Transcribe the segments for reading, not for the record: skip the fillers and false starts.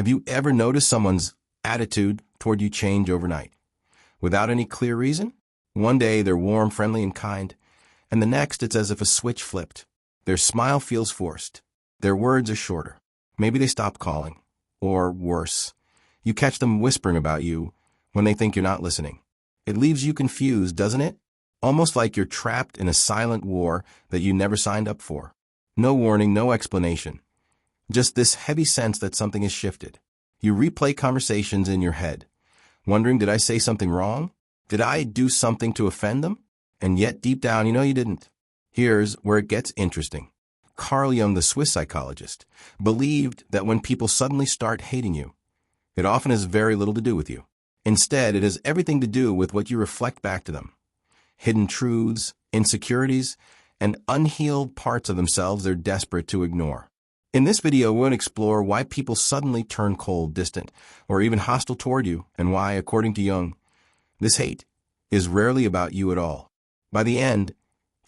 Have you ever noticed someone's attitude toward you change overnight? Without any clear reason? One day they're warm, friendly, and kind, and the next it's as if a switch flipped. Their smile feels forced. Their words are shorter. Maybe they stop calling. Or worse, you catch them whispering about you when they think you're not listening. It leaves you confused, doesn't it? Almost like you're trapped in a silent war that you never signed up for. No warning, no explanation. Just this heavy sense that something has shifted. You replay conversations in your head, wondering, did I say something wrong? Did I do something to offend them? And yet deep down, you know you didn't. Here's where it gets interesting. Carl Jung, the Swiss psychologist, believed that when people suddenly start hating you, it often has very little to do with you. Instead, it has everything to do with what you reflect back to them. Hidden truths, insecurities, and unhealed parts of themselves they're desperate to ignore. In this video, we'll explore why people suddenly turn cold, distant, or even hostile toward you, and why, according to Jung, this hate is rarely about you at all. By the end,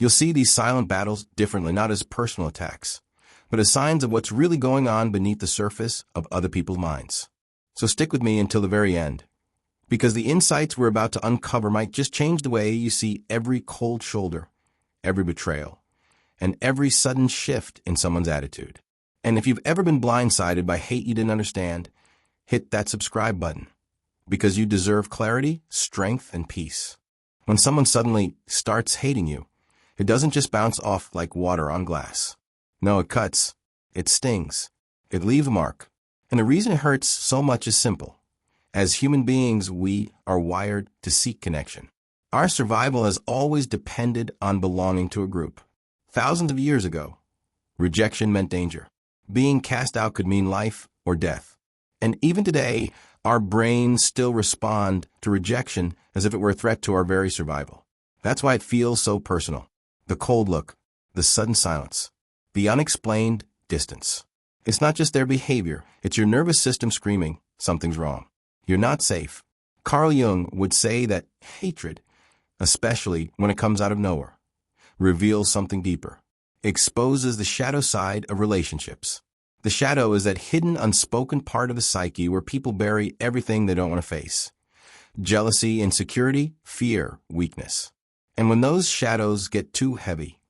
you'll see these silent battles differently, not as personal attacks, but as signs of what's really going on beneath the surface of other people's minds. So stick with me until the very end, because the insights we're about to uncover might just change the way you see every cold shoulder, every betrayal, and every sudden shift in someone's attitude. And if you've ever been blindsided by hate you didn't understand, hit that subscribe button, because you deserve clarity, strength, and peace. When someone suddenly starts hating you, it doesn't just bounce off like water on glass. No, it cuts. It stings. It leaves a mark. And the reason it hurts so much is simple. As human beings, we are wired to seek connection. Our survival has always depended on belonging to a group. Thousands of years ago, rejection meant danger. Being cast out could mean life or death. And even today, our brains still respond to rejection as if it were a threat to our very survival. That's why it feels so personal. The cold look, the sudden silence, the unexplained distance. It's not just their behavior, it's your nervous system screaming, something's wrong. You're not safe. Carl Jung would say that hatred, especially when it comes out of nowhere, reveals something deeper, exposes the shadow side of relationships. The shadow is that hidden, unspoken part of the psyche where people bury everything they don't want to face. Jealousy, insecurity, fear, weakness. And when those shadows get too heavy,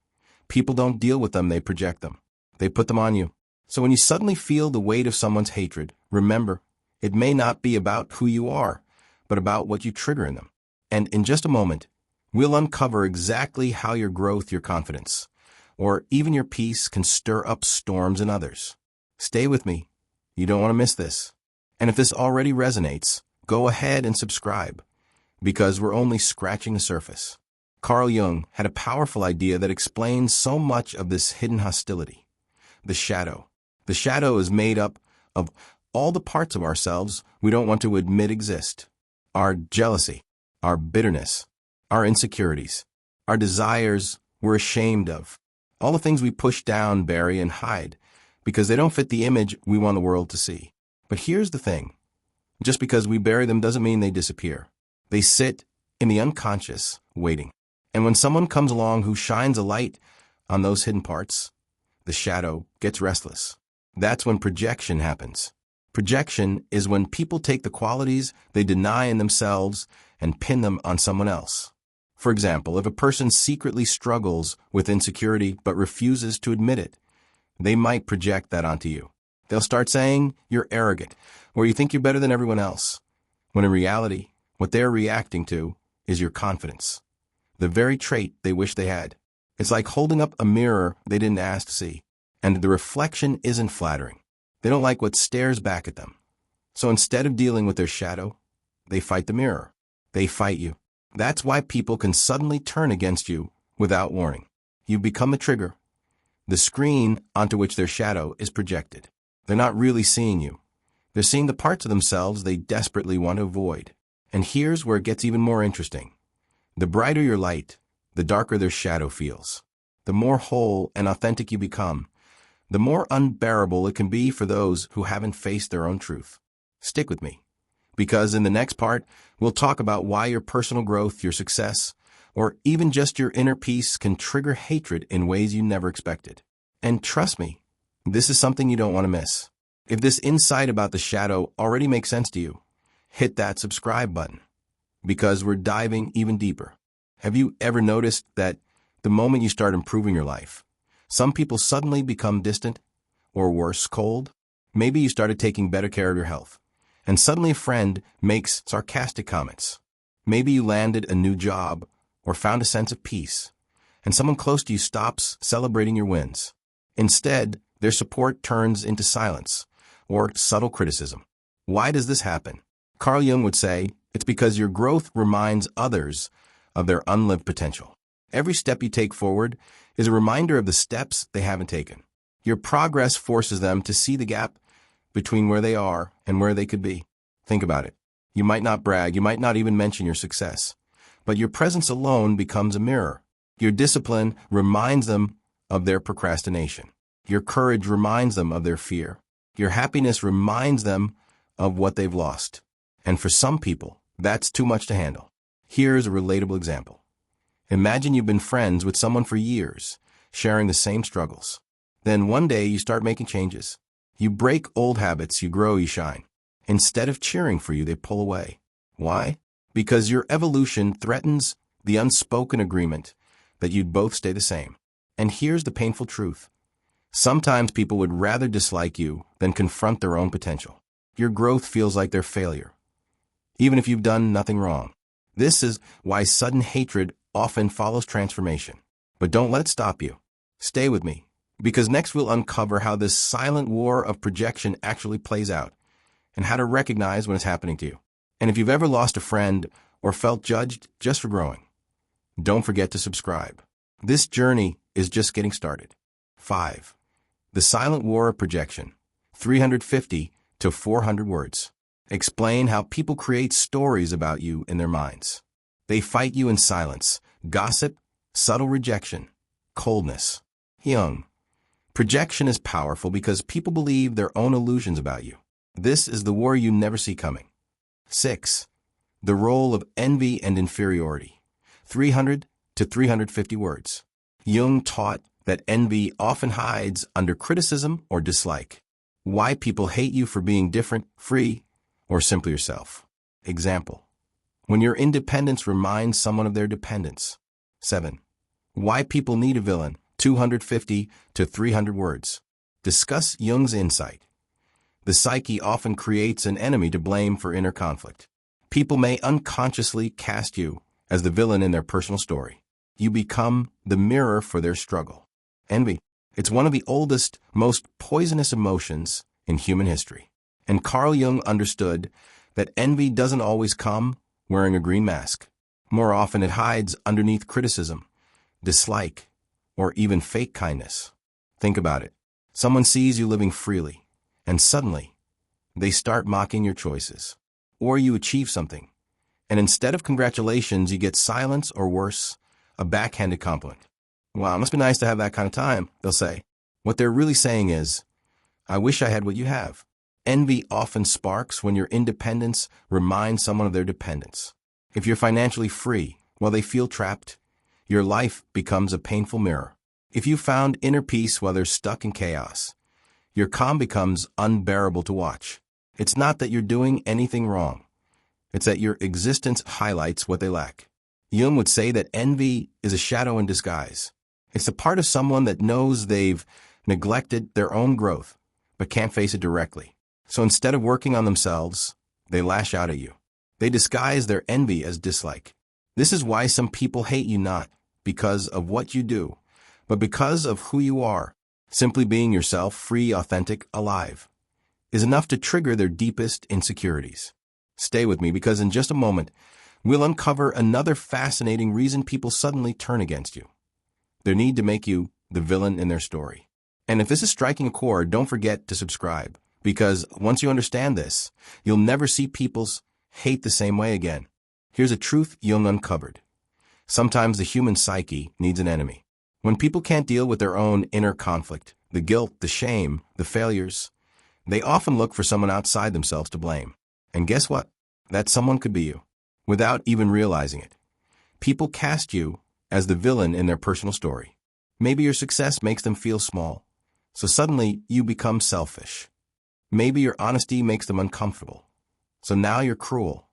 people don't deal with them, they project them. They put them on you. So when you suddenly feel the weight of someone's hatred, remember, it may not be about who you are, but about what you trigger in them. And in just a moment, we'll uncover exactly how your growth, your confidence, or even your peace can stir up storms in others. Stay with me. You don't want to miss this. And if this already resonates, go ahead and subscribe, because we're only scratching the surface. Carl Jung had a powerful idea that explains so much of this hidden hostility. The shadow. The shadow is made up of all the parts of ourselves we don't want to admit exist. Our jealousy, our bitterness, our insecurities, our desires we're ashamed of, all the things we push down, bury, and hide because they don't fit the image we want the world to see. But here's the thing. Just because we bury them doesn't mean they disappear. They sit in the unconscious, waiting. And when someone comes along who shines a light on those hidden parts, the shadow gets restless. That's when projection happens. Projection is when people take the qualities they deny in themselves and pin them on someone else. For example, if a person secretly struggles with insecurity but refuses to admit it, they might project that onto you. They'll start saying you're arrogant or you think you're better than everyone else, when in reality, what they're reacting to is your confidence, the very trait they wish they had. It's like holding up a mirror they didn't ask to see, and the reflection isn't flattering. They don't like what stares back at them. So instead of dealing with their shadow, they fight the mirror. They fight you. That's why people can suddenly turn against you without warning. You've become a trigger, the screen onto which their shadow is projected. They're not really seeing you. They're seeing the parts of themselves they desperately want to avoid. And here's where it gets even more interesting. The brighter your light, the darker their shadow feels. The more whole and authentic you become, the more unbearable it can be for those who haven't faced their own truth. Stick with me, because in the next part, we'll talk about why your personal growth, your success, or even just your inner peace can trigger hatred in ways you never expected. And trust me, this is something you don't want to miss. If this insight about the shadow already makes sense to you, hit that subscribe button, because we're diving even deeper. Have you ever noticed that the moment you start improving your life, some people suddenly become distant, or worse, cold? Maybe you started taking better care of your health, and suddenly a friend makes sarcastic comments. Maybe you landed a new job or found a sense of peace, and someone close to you stops celebrating your wins. Instead, their support turns into silence or subtle criticism. Why does this happen? Carl Jung would say, it's because your growth reminds others of their unlived potential. Every step you take forward is a reminder of the steps they haven't taken. Your progress forces them to see the gap between where they are and where they could be. Think about it. You might not brag, you might not even mention your success, but your presence alone becomes a mirror. Your discipline reminds them of their procrastination. Your courage reminds them of their fear. Your happiness reminds them of what they've lost. And for some people, that's too much to handle. Here's a relatable example. Imagine you've been friends with someone for years, sharing the same struggles. Then one day you start making changes. You break old habits, you grow, you shine. Instead of cheering for you, they pull away. Why? Because your evolution threatens the unspoken agreement that you'd both stay the same. And here's the painful truth. Sometimes people would rather dislike you than confront their own potential. Your growth feels like their failure, even if you've done nothing wrong. This is why sudden hatred often follows transformation. But don't let it stop you. Stay with me, because next we'll uncover how this silent war of projection actually plays out, and how to recognize when it's happening to you. And if you've ever lost a friend or felt judged just for growing, don't forget to subscribe. This journey is just getting started. 5. The silent war of projection. 350 to 400 words. Explain how people create stories about you in their minds. They fight you in silence, gossip, subtle rejection, coldness. Jung. Projection is powerful because people believe their own illusions about you. This is the war you never see coming. 6. The role of envy and inferiority. 300 to 350 words. Jung taught that envy often hides under criticism or dislike. Why people hate you for being different, free, or simply yourself. Example. When your independence reminds someone of their dependence. 7. Why people need a villain. 250 to 300 words. Discuss Jung's insight. The psyche often creates an enemy to blame for inner conflict. People may unconsciously cast you as the villain in their personal story. You become the mirror for their struggle. Envy. It's one of the oldest, most poisonous emotions in human history. And Carl Jung understood that envy doesn't always come wearing a green mask. More often it hides underneath criticism, dislike, or even fake kindness. Think about it. Someone sees you living freely, and suddenly, they start mocking your choices. Or you achieve something, and instead of congratulations, you get silence or worse, a backhanded compliment. Wow, it must be nice to have that kind of time, they'll say. What they're really saying is, I wish I had what you have. Envy often sparks when your independence reminds someone of their dependence. If you're financially free while they feel trapped, your life becomes a painful mirror. If you found inner peace while they're stuck in chaos, your calm becomes unbearable to watch. It's not that you're doing anything wrong. It's that your existence highlights what they lack. Jung would say that envy is a shadow in disguise. It's the part of someone that knows they've neglected their own growth, but can't face it directly. So instead of working on themselves, they lash out at you. They disguise their envy as dislike. This is why some people hate you not because of what you do, but because of who you are. Simply being yourself, free, authentic, alive, is enough to trigger their deepest insecurities. Stay with me, because in just a moment, we'll uncover another fascinating reason people suddenly turn against you. Their need to make you the villain in their story. And if this is striking a chord, don't forget to subscribe, because once you understand this, you'll never see people's hate the same way again. Here's a truth Jung uncovered. Sometimes the human psyche needs an enemy. When people can't deal with their own inner conflict, the guilt, the shame, the failures, they often look for someone outside themselves to blame. And guess what? That someone could be you, without even realizing it. People cast you as the villain in their personal story. Maybe your success makes them feel small, so suddenly you become selfish. Maybe your honesty makes them uncomfortable. So now you're cruel.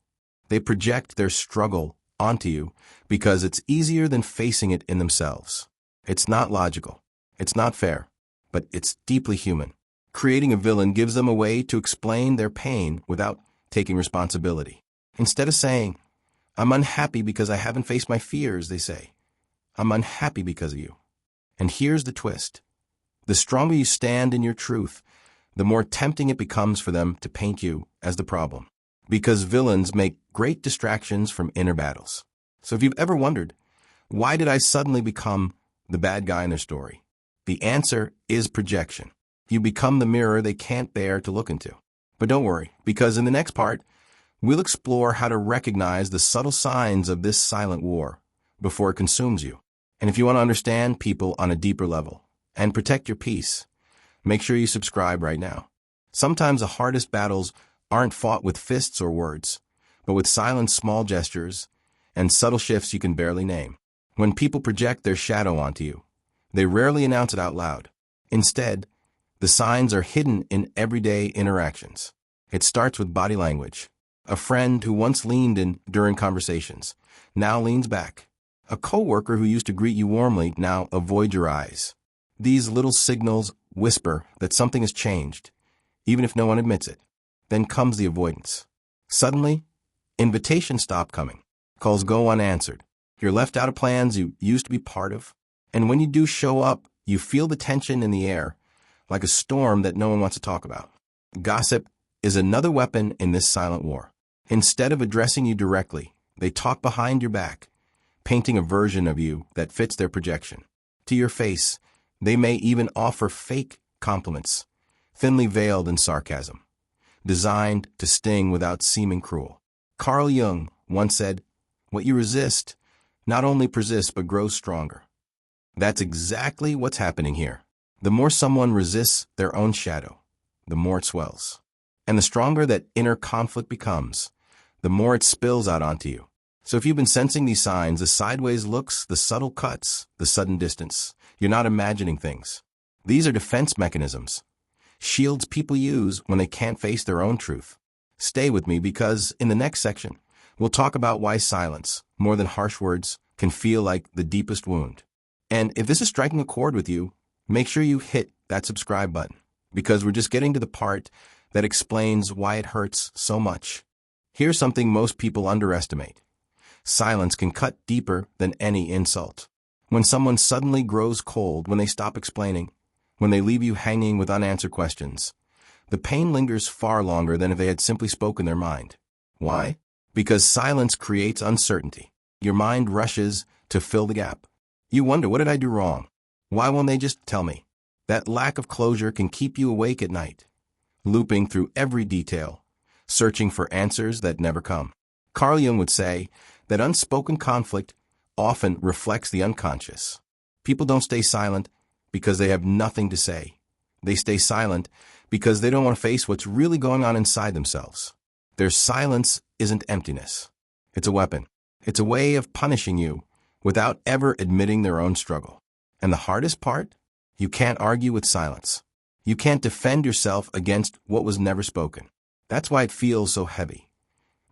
They project their struggle onto you because it's easier than facing it in themselves. It's not logical. It's not fair. But it's deeply human. Creating a villain gives them a way to explain their pain without taking responsibility. Instead of saying, "I'm unhappy because I haven't faced my fears," they say, "I'm unhappy because of you." And here's the twist. The stronger you stand in your truth, the more tempting it becomes for them to paint you as the problem. Because villains make great distractions from inner battles. So if you've ever wondered, why did I suddenly become the bad guy in their story? The answer is projection. You become the mirror they can't bear to look into. But don't worry, because in the next part, we'll explore how to recognize the subtle signs of this silent war before it consumes you. And if you want to understand people on a deeper level and protect your peace, make sure you subscribe right now. Sometimes the hardest battles aren't fought with fists or words, but with silent small gestures and subtle shifts you can barely name. When people project their shadow onto you, they rarely announce it out loud. Instead, the signs are hidden in everyday interactions. It starts with body language. A friend who once leaned in during conversations now leans back. A coworker who used to greet you warmly now avoids your eyes. These little signals whisper that something has changed, even if no one admits it. Then comes the avoidance. Suddenly, invitations stop coming. Calls go unanswered. You're left out of plans you used to be part of. And when you do show up, you feel the tension in the air, like a storm that no one wants to talk about. Gossip is another weapon in this silent war. Instead of addressing you directly, they talk behind your back, painting a version of you that fits their projection. To your face, they may even offer fake compliments, thinly veiled in sarcasm, designed to sting without seeming cruel. Carl Jung once said, "What you resist not only persists but grows stronger." That's exactly what's happening here. The more someone resists their own shadow, the more it swells. And the stronger that inner conflict becomes, the more it spills out onto you. So if you've been sensing these signs, the sideways looks, the subtle cuts, the sudden distance, you're not imagining things. These are defense mechanisms, shields people use when they can't face their own truth. Stay with me because in the next section, we'll talk about why silence, more than harsh words, can feel like the deepest wound. And if this is striking a chord with you, make sure you hit that subscribe button, because we're just getting to the part that explains why it hurts so much. Here's something most people underestimate. Silence can cut deeper than any insult. When someone suddenly grows cold, when they stop explaining, when they leave you hanging with unanswered questions, the pain lingers far longer than if they had simply spoken their mind. Why? Because silence creates uncertainty. Your mind rushes to fill the gap. You wonder, what did I do wrong? Why won't they just tell me? That lack of closure can keep you awake at night, looping through every detail, searching for answers that never come. Carl Jung would say that unspoken conflict often reflects the unconscious. People don't stay silent because they have nothing to say. They stay silent because they don't want to face what's really going on inside themselves. Their silence isn't emptiness. It's a weapon. It's a way of punishing you without ever admitting their own struggle. And the hardest part? You can't argue with silence. You can't defend yourself against what was never spoken. That's why it feels so heavy,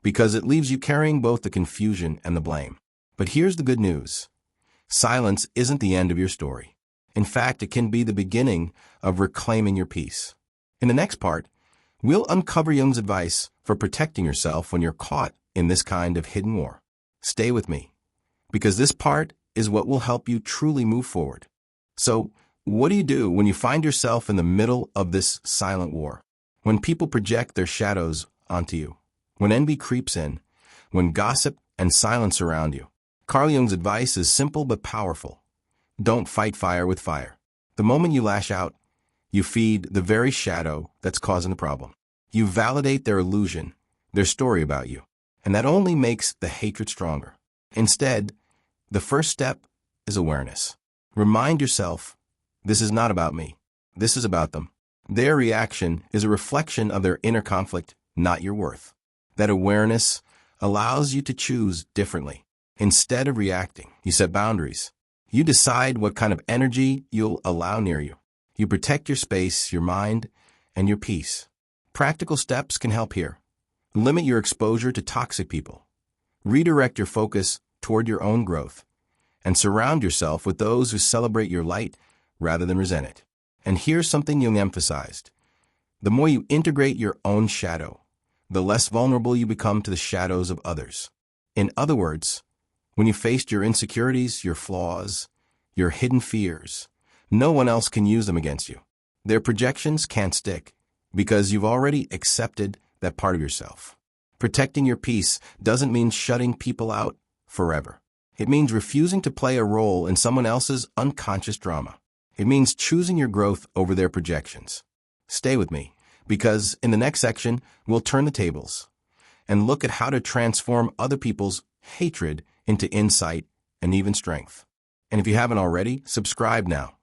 because it leaves you carrying both the confusion and the blame. But here's the good news. Silence isn't the end of your story. In fact, it can be the beginning of reclaiming your peace. In the next part, we'll uncover Jung's advice for protecting yourself when you're caught in this kind of hidden war. Stay with me, because this part is what will help you truly move forward. So, what do you do when you find yourself in the middle of this silent war? When people project their shadows onto you, when envy creeps in, when gossip and silence surround you. Carl Jung's advice is simple but powerful. Don't fight fire with fire. The moment you lash out, you feed the very shadow that's causing the problem. You validate their illusion, their story about you, and that only makes the hatred stronger. Instead, the first step is awareness. Remind yourself, this is not about me. This is about them. Their reaction is a reflection of their inner conflict, not your worth. That awareness allows you to choose differently. Instead of reacting, you set boundaries. You decide what kind of energy you'll allow near you. You protect your space, your mind, and your peace. Practical steps can help here. Limit your exposure to toxic people. Redirect your focus toward your own growth. And surround yourself with those who celebrate your light rather than resent it. And here's something Jung emphasized. The more you integrate your own shadow, the less vulnerable you become to the shadows of others. In other words, when you faced your insecurities, your flaws, your hidden fears, no one else can use them against you. Their projections can't stick because you've already accepted that part of yourself. Protecting your peace doesn't mean shutting people out forever. It means refusing to play a role in someone else's unconscious drama. It means choosing your growth over their projections. Stay with me, because in the next section, we'll turn the tables and look at how to transform other people's hatred into insight and even strength. And if you haven't already, subscribe now,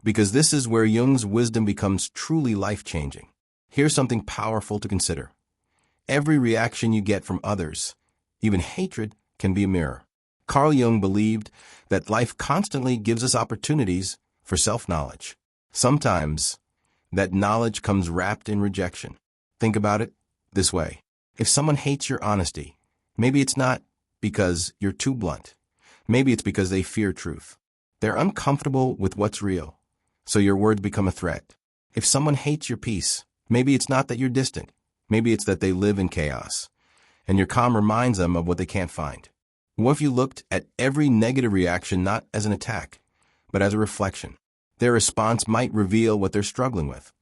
because this is where Jung's wisdom becomes truly life-changing. Here's something powerful to consider. Every reaction you get from others, even hatred, can be a mirror. Carl Jung believed that life constantly gives us opportunities for self-knowledge. Sometimes, that knowledge comes wrapped in rejection. Think about it this way. If someone hates your honesty, maybe it's not because you're too blunt. Maybe it's because they fear truth. They're uncomfortable with what's real, so your words become a threat. If someone hates your peace, maybe it's not that you're distant. Maybe it's that they live in chaos, and your calm reminds them of what they can't find. What if you looked at every negative reaction not as an attack, but as a reflection? Their response might reveal what they're struggling with,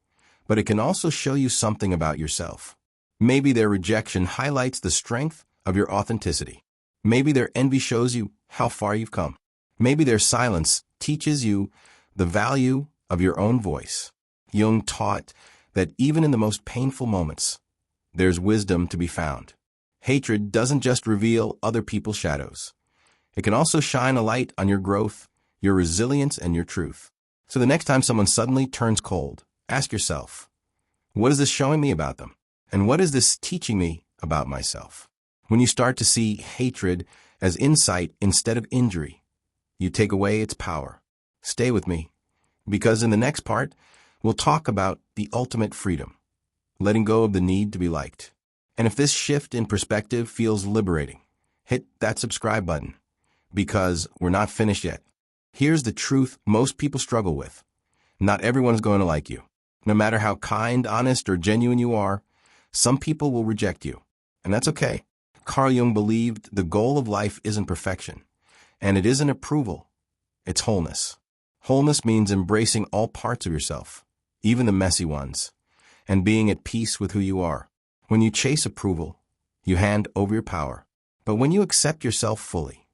but it can also show you something about yourself. Maybe their rejection highlights the strength of your authenticity. Maybe their envy shows you how far you've come. Maybe their silence teaches you the value of your own voice. Jung taught that even in the most painful moments, there's wisdom to be found. Hatred doesn't just reveal other people's shadows. It can also shine a light on your growth, your resilience, and your truth. So the next time someone suddenly turns cold, ask yourself, what is this showing me about them? And what is this teaching me about myself? When you start to see hatred as insight instead of injury, you take away its power. Stay with me, because in the next part, we'll talk about the ultimate freedom, letting go of the need to be liked. And if this shift in perspective feels liberating, hit that subscribe button, because we're not finished yet. Here's the truth most people struggle with. Not everyone's going to like you. No matter how kind, honest, or genuine you are, some people will reject you. And that's okay. Carl Jung believed the goal of life isn't perfection, and it isn't approval. It's wholeness. Wholeness means embracing all parts of yourself, even the messy ones, and being at peace with who you are. When you chase approval, you hand over your power. But when you accept yourself fully,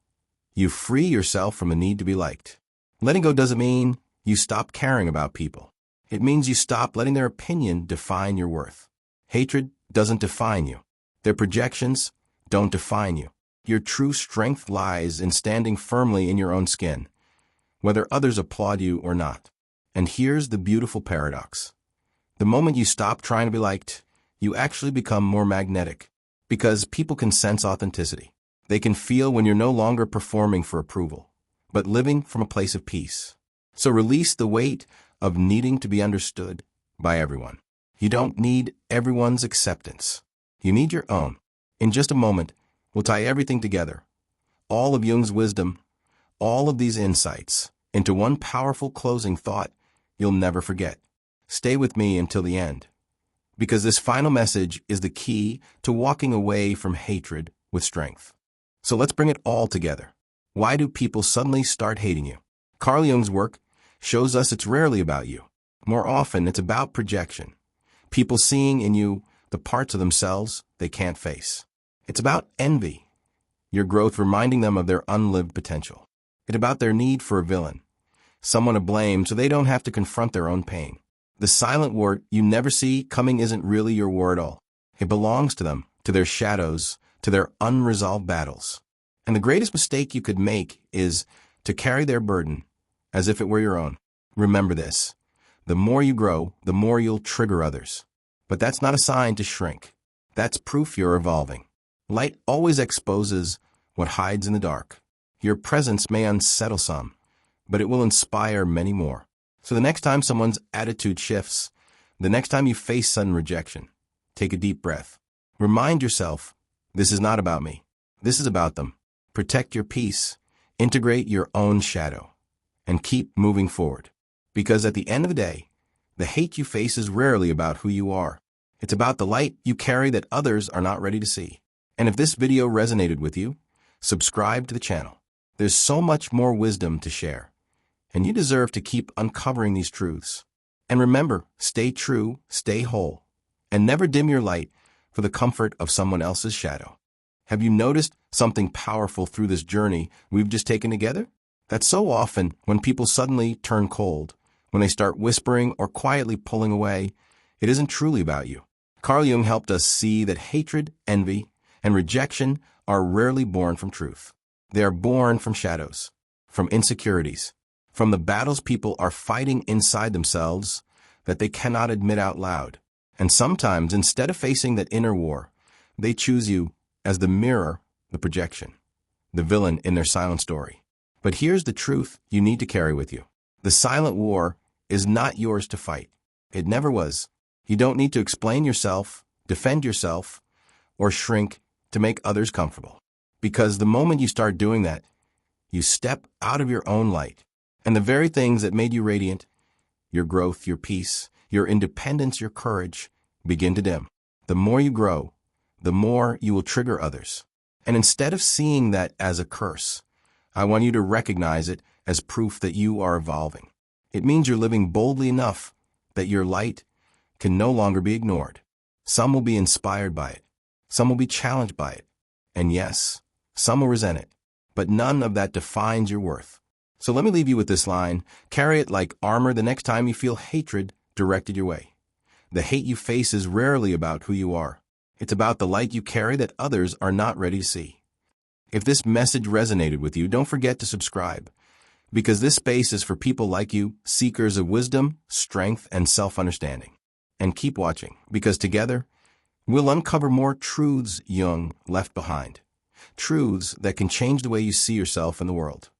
you free yourself from the need to be liked. Letting go doesn't mean you stop caring about people. It means you stop letting their opinion define your worth. Hatred doesn't define you. Their projections don't define you. Your true strength lies in standing firmly in your own skin, whether others applaud you or not. And here's the beautiful paradox. The moment you stop trying to be liked, you actually become more magnetic, because people can sense authenticity. They can feel when you're no longer performing for approval, but living from a place of peace. So release the weight of needing to be understood by everyone. You don't need everyone's acceptance. You need your own. In just a moment, we'll tie everything together, all of Jung's wisdom, all of these insights, into one powerful closing thought you'll never forget. Stay with me until the end, because this final message is the key to walking away from hatred with strength. So let's bring it all together. Why do people suddenly start hating you? Carl Jung's work shows us it's rarely about you. More often, it's about projection. People seeing in you the parts of themselves they can't face. It's about envy, your growth reminding them of their unlived potential. It's about their need for a villain, someone to blame so they don't have to confront their own pain. The silent war you never see coming isn't really your war at all. It belongs to them, to their shadows, to their unresolved battles. And the greatest mistake you could make is to carry their burden as if it were your own. Remember this. The more you grow, the more you'll trigger others. But that's not a sign to shrink. That's proof you're evolving. Light always exposes what hides in the dark. Your presence may unsettle some, but it will inspire many more. So the next time someone's attitude shifts, the next time you face sudden rejection, take a deep breath. Remind yourself, this is not about me. This is about them. Protect your peace. Integrate your own shadow. And keep moving forward. Because at the end of the day, the hate you face is rarely about who you are. It's about the light you carry that others are not ready to see. And if this video resonated with you, subscribe to the channel. There's so much more wisdom to share, and you deserve to keep uncovering these truths. And remember, stay true, stay whole, and never dim your light for the comfort of someone else's shadow. Have you noticed something powerful through this journey we've just taken together? That so often, when people suddenly turn cold, when they start whispering or quietly pulling away, it isn't truly about you. Carl Jung helped us see that hatred, envy, and rejection are rarely born from truth. They are born from shadows, from insecurities, from the battles people are fighting inside themselves that they cannot admit out loud. And sometimes, instead of facing that inner war, they choose you as the mirror, the projection, the villain in their silent story. But here's the truth you need to carry with you. The silent war is not yours to fight. It never was. You don't need to explain yourself, defend yourself, or shrink to make others comfortable. Because the moment you start doing that, you step out of your own light. And the very things that made you radiant, your growth, your peace, your independence, your courage, begin to dim. The more you grow, the more you will trigger others. And instead of seeing that as a curse, I want you to recognize it as proof that you are evolving. It means you're living boldly enough that your light can no longer be ignored. Some will be inspired by it. Some will be challenged by it. And yes, some will resent it. But none of that defines your worth. So let me leave you with this line. Carry it like armor the next time you feel hatred directed your way. The hate you face is rarely about who you are. It's about the light you carry that others are not ready to see. If this message resonated with you, don't forget to subscribe, because this space is for people like you, seekers of wisdom, strength, and self-understanding. And keep watching, because together, we'll uncover more truths Jung left behind. Truths that can change the way you see yourself in the world.